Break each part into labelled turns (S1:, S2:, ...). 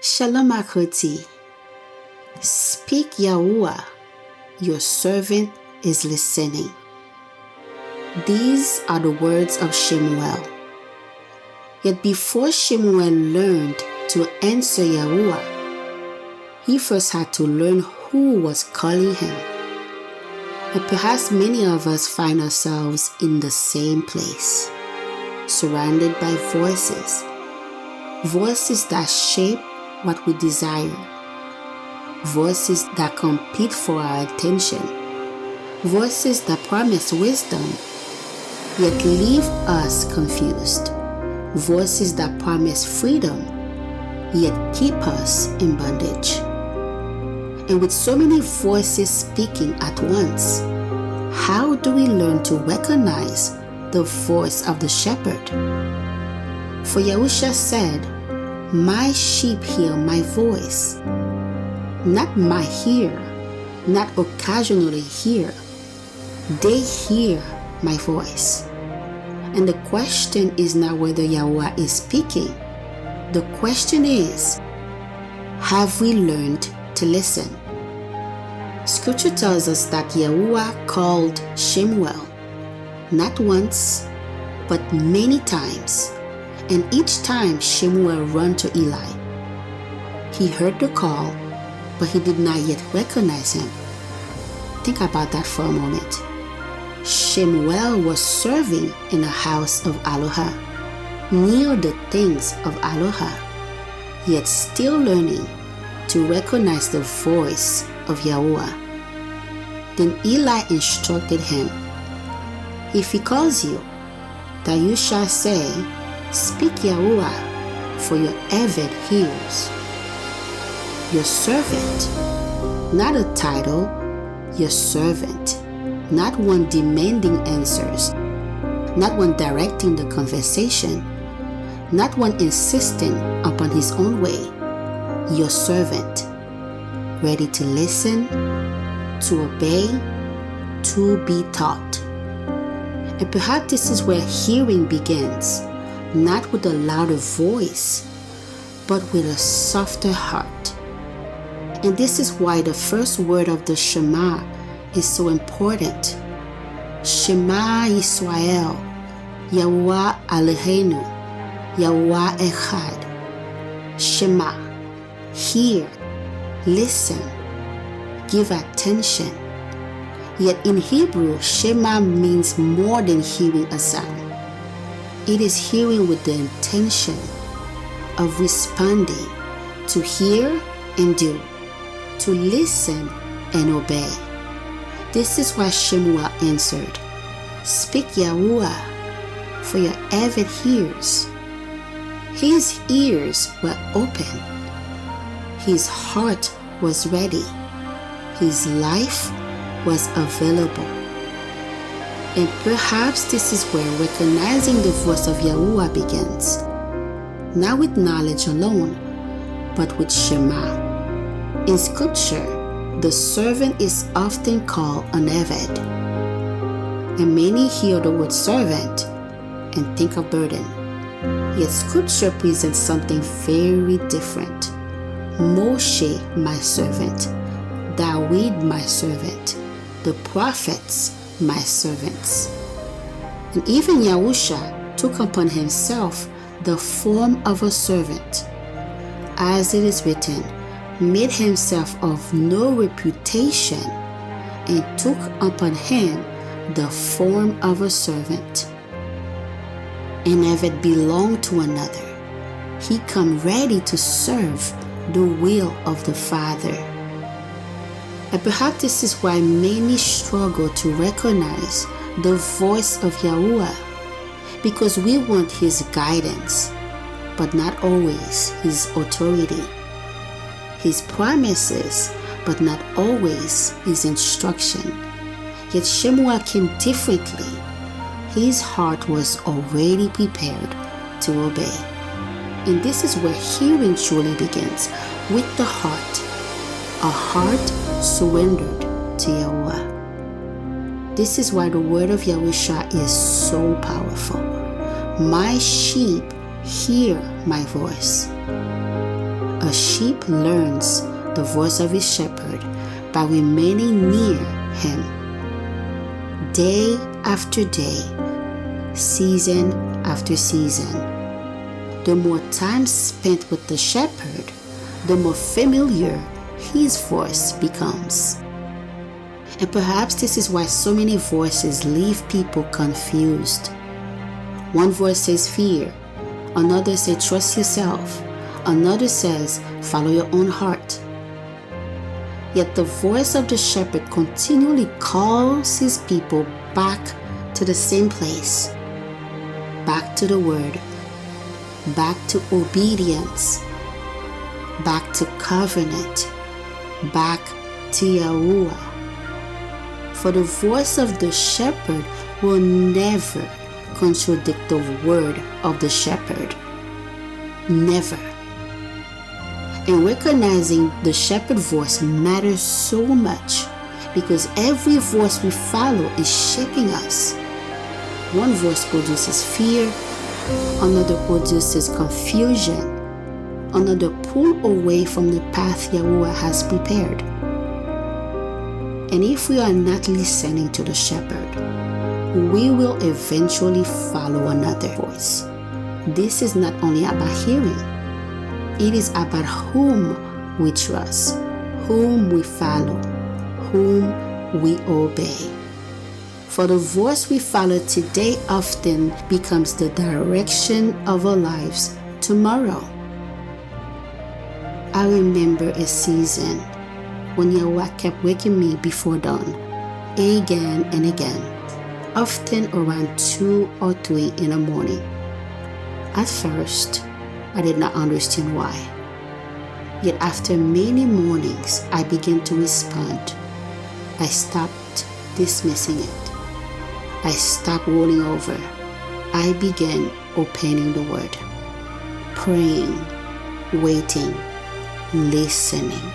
S1: Shalom Akhoti. Speak Yahuwah, your servant is listening. These are the words of Shmuel. Yet before Shmuel learned to answer Yahuwah, he first had to learn who was calling him. And perhaps many of us find ourselves in the same place, surrounded by voices that shape what we desire, voices that compete for our attention, voices that promise wisdom yet leave us confused, voices that promise freedom yet keep us in bondage. And with so many voices speaking at once, how do we learn to recognize the voice of the shepherd? For Yahusha said, "My sheep hear my voice." Not my hear, not occasionally hear. They hear my voice. And the question is not whether Yahuwah is speaking. The question is, have we learned to listen? Scripture tells us that Yahuwah called Shmuel not once, but many times. And each time Shmuel ran to Eli. He heard the call, but he did not yet recognize him. Think about that for a moment. Shmuel was serving in the house of Talorah, near the things of Talorah, yet still learning to recognize the voice of Yahuwah. Then Eli instructed him, "If he calls you, that you shall say, 'Speak Yahuwah, for your 𝒆ᒄ𝒄𝒏 hears.'" Your servant, not a title, your servant, not one demanding answers, not one directing the conversation, not one insisting upon his own way. Your servant, ready to listen, to obey, to be taught. And perhaps this is where hearing begins, not with a louder voice, but with a softer heart. And this is why the first word of the Shema is so important. Shema Yisrael, Yahuwah Eloheinu, Yahuwah Echad. Shema, hear, listen, give attention. Yet in Hebrew, Shema means more than hearing a sound. It is hearing with the intention of responding, to hear and do, to listen and obey. This is why Shmuel answered, "Speak Yahuwah, for your 𝒆ᒄ𝒄𝒏 hears." His ears were open. His heart was ready. His life was available. And perhaps this is where recognizing the voice of Yahuwah begins, not with knowledge alone, but with Shema. In Scripture, the servant is often called an 𝒆ᒄ𝒄𝒏. And many hear the word servant and think of burden. Yet Scripture presents something very different. Moshe, my servant. David, my servant. The prophets, my servants. And even Yahusha took upon himself the form of a servant. As it is written, made himself of no reputation and took upon him the form of a servant. And if it belonged to another, he come ready to serve the will of the Father. And perhaps this is why many struggle to recognize the voice of Yahuwah, because we want his guidance, but not always his authority. His promises, but not always his instruction. Yet Shmuel came differently. His heart was already prepared to obey. And this is where hearing truly begins, with the heart, a heart surrendered to Yahuwah. This is why the word of Yahusha is so powerful. My sheep hear my voice. A sheep learns the voice of his shepherd by remaining near him. Day after day, season after season, the more time spent with the shepherd, the more familiar his voice becomes. And perhaps this is why so many voices leave people confused. One voice says fear, another says trust yourself, another says follow your own heart. Yet the voice of the shepherd continually calls his people back to the same place, back to the word, back to obedience, back to covenant, back to Yahuwah. For the voice of the shepherd will never contradict the word of the shepherd. Never. And recognizing the shepherd voice matters so much because every voice we follow is shaping us. One voice produces fear, another produces confusion, another pull away from the path Yahuwah has prepared. And if we are not listening to the shepherd, we will eventually follow another voice. This is not only about hearing, it is about whom we trust, whom we follow, whom we obey. For the voice we follow today often becomes the direction of our lives tomorrow. I remember a season when Yahuwah kept waking me before dawn, again and again, often around 2 or 3 in the morning. At first, I did not understand why. Yet after many mornings, I began to respond. I stopped dismissing it. I stopped rolling over. I began opening the word, praying, waiting, listening.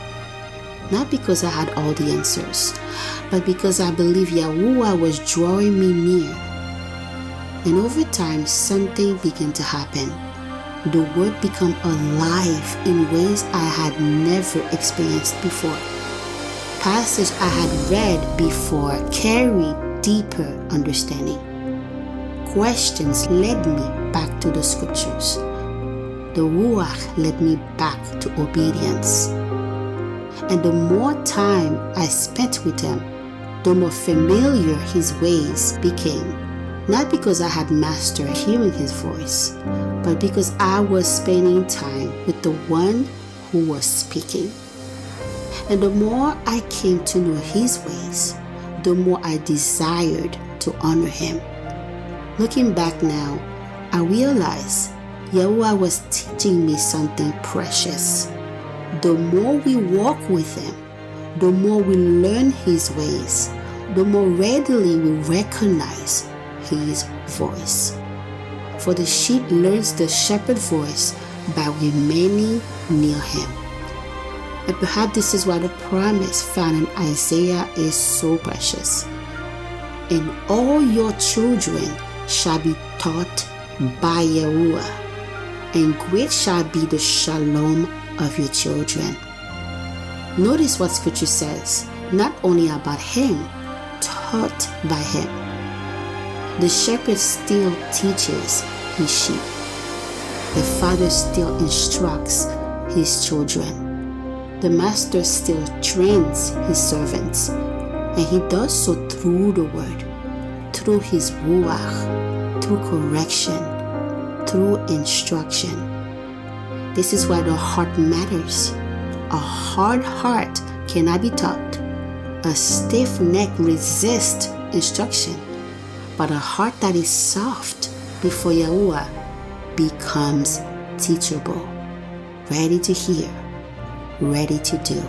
S1: Not because I had all the answers, but because I believe Yahuwah was drawing me near. And over time, something began to happen. The word became alive in ways I had never experienced before. Passages I had read before carried deeper understanding. Questions led me back to the scriptures. The Ruach led me back to obedience. And the more time I spent with him, the more familiar his ways became. Not because I had mastered hearing his voice, but because I was spending time with the one who was speaking. And the more I came to know his ways, the more I desired to honor him. Looking back now, I realize Yahuwah was teaching me something precious. The more we walk with him, the more we learn his ways, the more readily we recognize his voice. For the sheep learns the shepherd's voice by remaining near him. And perhaps this is why the promise found in Isaiah is so precious. And all your children shall be taught by Yahuwah, and great shall be the shalom of your children. Notice what scripture says, not only about him, taught by him. The shepherd still teaches his sheep. The father still instructs his children. The master still trains his servants, and he does so through the word, through his ruach, through correction, through instruction. This is why the heart matters. A hard heart cannot be taught. A stiff neck resists instruction. But a heart that is soft before Yahuwah becomes teachable, ready to hear, ready to do.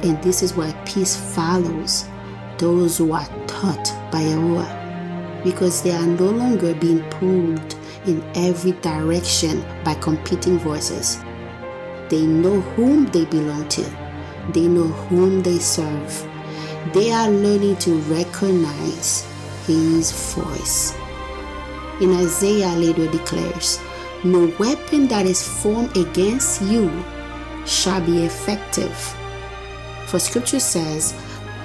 S1: And this is why peace follows those who are taught by Yahuwah, because they are no longer being pulled in every direction by competing voices. They know whom they belong to. They know whom they serve. They are learning to recognize his voice. In Isaiah later declares, no weapon that is formed against you shall be effective. For scripture says,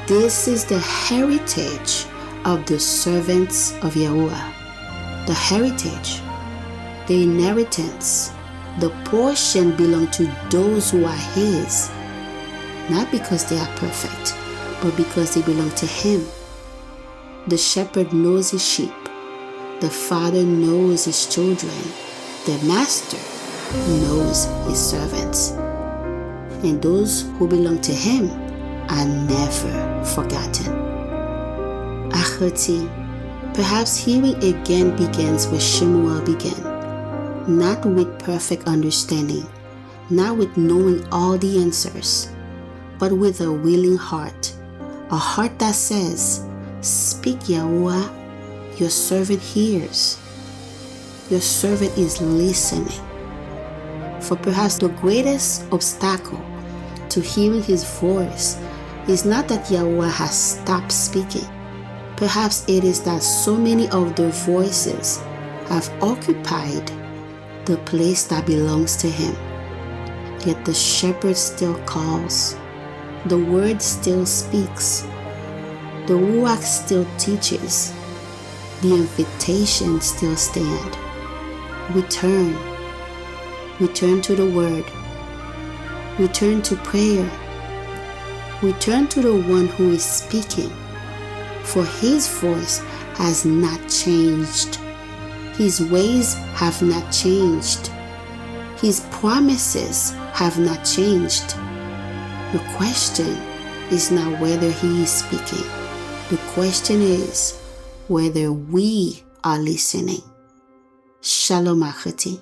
S1: this is the heritage of the servants of Yahuwah. The heritage, the inheritance, the portion belong to those who are His, not because they are perfect, but because they belong to Him. The shepherd knows his sheep. The father knows his children. The master knows his servants. And those who belong to Him are never forgotten. Achati, perhaps hearing again begins where Shmuel began, not with perfect understanding, not with knowing all the answers, but with a willing heart, a heart that says, speak, Yahuwah, your servant hears. Your servant is listening. For perhaps the greatest obstacle to hearing His voice is not that Yahuwah has stopped speaking. Perhaps it is that so many of the voices have occupied the place that belongs to Him. Yet the shepherd still calls. The word still speaks. The Ruach still teaches. The invitation still stands. Return. Return to the word. Return to prayer. Return to the one who is speaking. For His voice has not changed. His ways have not changed. His promises have not changed. The question is not whether He is speaking. The question is whether we are listening. Shalom, Achati.